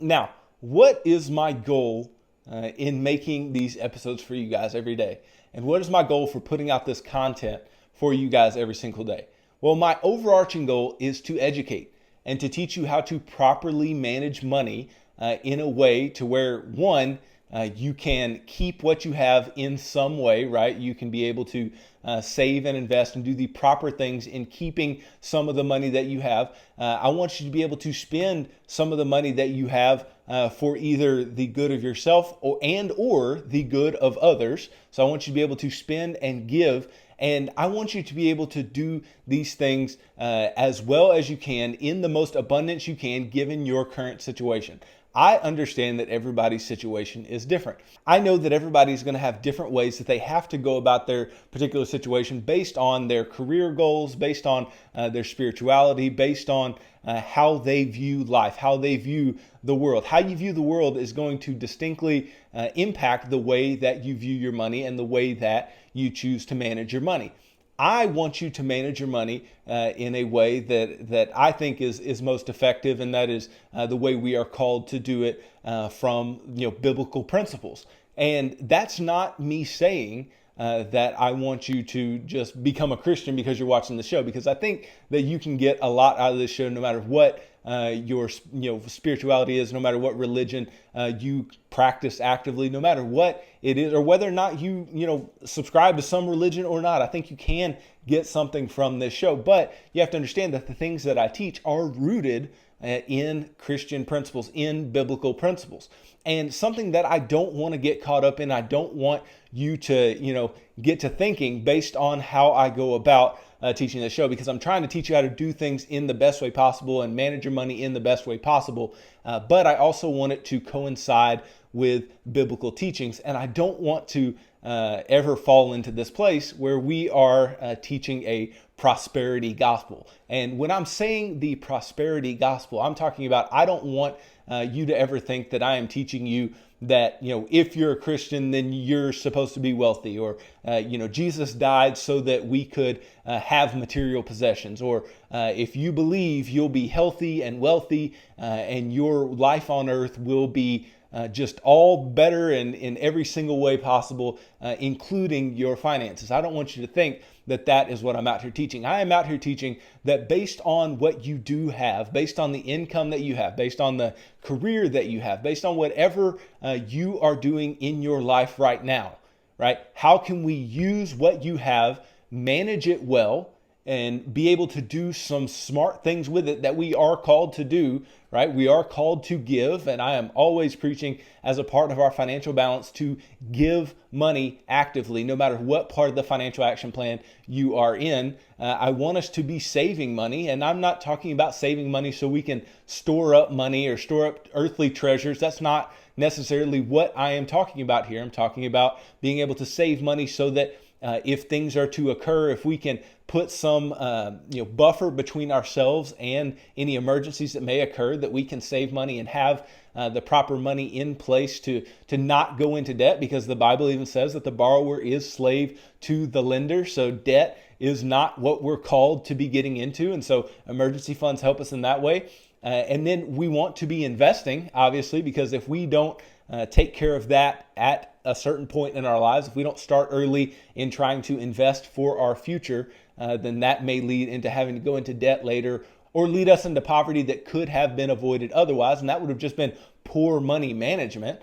Now, what is my goal in making these episodes for you guys every day? And what is my goal for putting out this content for you guys every single day? Well, my overarching goal is to educate and to teach you how to properly manage money in a way to where, one, you can keep what you have in some way, right? You can be able to save and invest and do the proper things in keeping some of the money that you have. I want you to be able to spend some of the money that you have for either the good of yourself or the good of others. So I want you to be able to spend and give. And I want you to be able to do these things as well as you can in the most abundance you can given your current situation. I understand that everybody's situation is different. I know that everybody's going to have different ways that they have to go about their particular situation based on their career goals, based on their spirituality, based on how they view life, how they view the world. How you view the world is going to distinctly impact the way that you view your money and the way that you choose to manage your money. I want you to manage your money in a way that I think is most effective, and that is the way we are called to do it from biblical principles. And that's not me saying that I want you to just become a Christian because you're watching the show, because I think that you can get a lot out of this show no matter what your spirituality is, no matter what religion you practice actively, no matter what it is, or whether or not you subscribe to some religion or not. I think you can get something from this show, but you have to understand that the things that I teach are rooted in Christian principles, in biblical principles. And something that I don't want to get caught up in, I don't want you to, get to thinking based on how I go about teaching this show, because I'm trying to teach you how to do things in the best way possible and manage your money in the best way possible. But I also want it to coincide with biblical teachings. And I don't want to ever fall into this place where we are teaching a prosperity gospel. And when I'm saying the prosperity gospel, I'm talking about, I don't want you to ever think that I am teaching you that, if you're a Christian, then you're supposed to be wealthy, or, Jesus died so that we could have material possessions, or if you believe, you'll be healthy and wealthy, and your life on earth will be just all better in every single way possible, including your finances. I don't want you to think that is what I'm out here teaching. I am out here teaching that based on what you do have, based on the income that you have, based on the career that you have, based on whatever you are doing in your life right now, right? How can we use what you have, manage it well, and be able to do some smart things with it that we are called to do, right? We are called to give, and I am always preaching as a part of our financial balance to give money actively, no matter what part of the financial action plan you are in. I want us to be saving money, and I'm not talking about saving money so we can store up money or store up earthly treasures. That's not necessarily what I am talking about here. I'm talking about being able to save money so that if things are to occur, if we can put some buffer between ourselves and any emergencies that may occur, that we can save money and have the proper money in place to not go into debt, because the Bible even says that the borrower is slave to the lender. So debt is not what we're called to be getting into. And so emergency funds help us in that way. And then we want to be investing, obviously, because if we don't take care of that at a certain point in our lives, if we don't start early in trying to invest for our future, then that may lead into having to go into debt later, or lead us into poverty that could have been avoided otherwise. And that would have just been poor money management.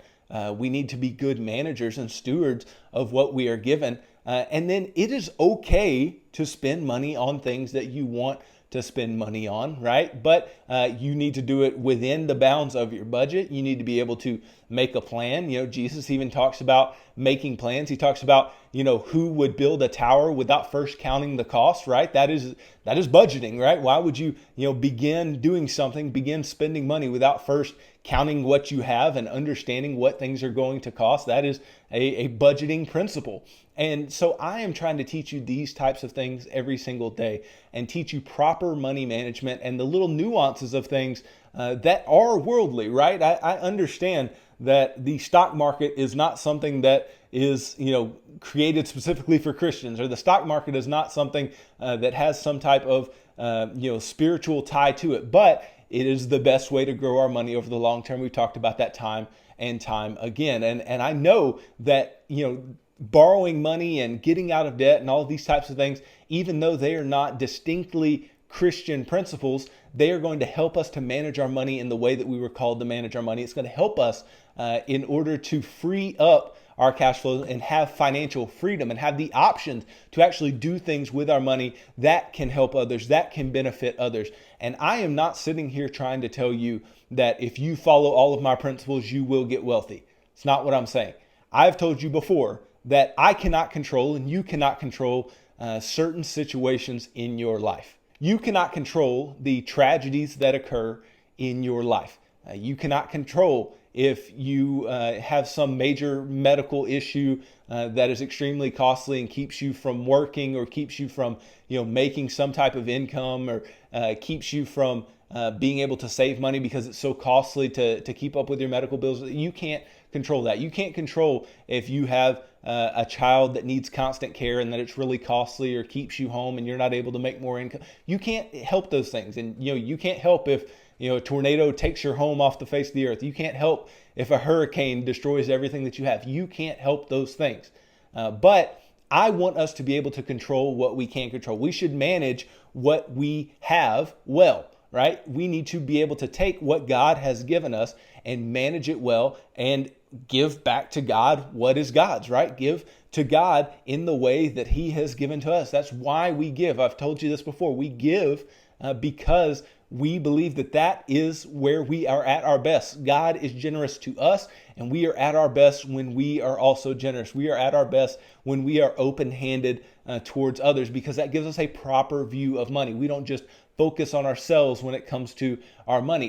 We need to be good managers and stewards of what we are given. And then it is okay to spend money on things that you want to spend money on, right? But you need to do it within the bounds of your budget. You need to be able to make a plan. Jesus even talks about making plans. He talks about, who would build a tower without first counting the cost, right? That is budgeting, right? Why would you, begin doing something, begin spending money without first counting what you have and understanding what things are going to cost? That is a budgeting principle. And so I am trying to teach you these types of things every single day, and teach you proper money management and the little nuances of things that are worldly, right? I understand that the stock market is not something that is, created specifically for Christians, or the stock market is not something that has some type of, spiritual tie to it. But it is the best way to grow our money over the long term. We've talked about that time and time again. And I know that, borrowing money and getting out of debt and all of these types of things, even though they are not distinctly Christian principles, they are going to help us to manage our money in the way that we were called to manage our money. It's going to help us in order to free up our cash flow and have financial freedom and have the options to actually do things with our money that can help others, that can benefit others. And I am not sitting here trying to tell you that if you follow all of my principles, you will get wealthy. It's not what I'm saying. I've told you before that I cannot control and you cannot control certain situations in your life. You cannot control the tragedies that occur in your life. You cannot control if you have some major medical issue that is extremely costly and keeps you from working, or keeps you from making some type of income, or keeps you from being able to save money because it's so costly to keep up with your medical bills. You can't control that. You can't control if you have a child that needs constant care and that it's really costly, or keeps you home and you're not able to make more income. You can't help those things. And you can't help if a tornado takes your home off the face of the earth. You can't help if a hurricane destroys everything that you have. You can't help those things. But I want us to be able to control what we can control. We should manage what we have well, right? We need to be able to take what God has given us and manage it well and give back to God what is God's, right? Give to God in the way that He has given to us. That's why we give. I've told you this before. We give because we believe that that is where we are at our best. God is generous to us, and we are at our best when we are also generous. We are at our best when we are open-handed towards others, because that gives us a proper view of money. We don't just focus on ourselves when it comes to our money.